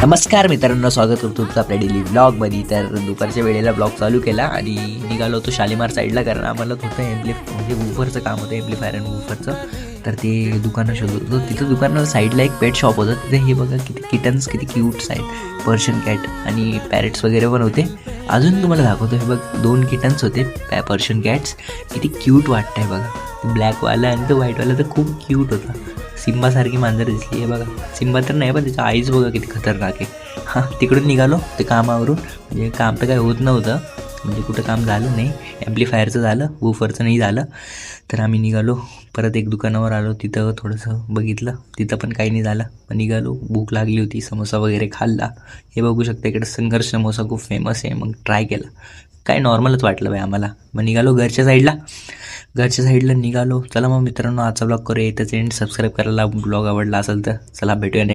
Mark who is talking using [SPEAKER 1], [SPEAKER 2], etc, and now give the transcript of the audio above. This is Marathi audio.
[SPEAKER 1] नमस्कार मित्रांनो, स्वागत करतो तुमचं आपल्या डेली व्लॉगमध्ये. तर दुपारच्या वेळेला ब्लॉग चालू केला आणि निघालो होतो शालीमार साईडला, कारण आम्हाला होतं म्हणजे वूफरचं काम होतं, एम्प्लिफायर अँड वूफरचं. तर ते दुकानं शोधत होतो. तिथं दुकानाला साईडला एक पेट शॉप होतं. तिथे हे बघा किती किटन्स, किती क्यूट्स आहेत. पर्शियन कॅट आणि पॅरेट्स वगैरे पण होते. अजून तुम्हाला दाखवतो. हे बघ 2 किटन्स होते पर्शियन कॅट्स. किती क्यूट वाटतंय बघा. ब्लॅकवाला आणि तो व्हाईटवाला तर खूप क्यूट होता. सिम्बासारखी मांजर दिसली आहे बघा. सिम्बा तर नाही, पण त्याच्या आईज बघा किती खतरनाक आहे. हां, तिकडून निघालो ते कामावरून. म्हणजे काम तर काय होत नव्हतं, म्हणजे कुठं काम झालं नाही. ॲम्प्लिफायरचं झालं, वूफरचं नाही झालं. तर आम्ही निघालो. परत एक दुकानावर आलो, तिथं थोडंसं बघितलं, तिथं पण काही नाही झालं. मग निघालो, भूक लागली होती, समोसा वगैरे खाल्ला. हे बघू शकता, इकडे संघर्ष समोसा खूप फेमस आहे. मग ट्राय केला, काय नॉर्मलच वाटलं बाई आम्हाला. मग निघालो घरच्या साईडला निघालो. चला मग मित्रांनो, आजचा ब्लॉग करूया इथंच एंड. सबस्क्राईब करायला, ब्लॉग आवडला असेल तर चला भेटूया.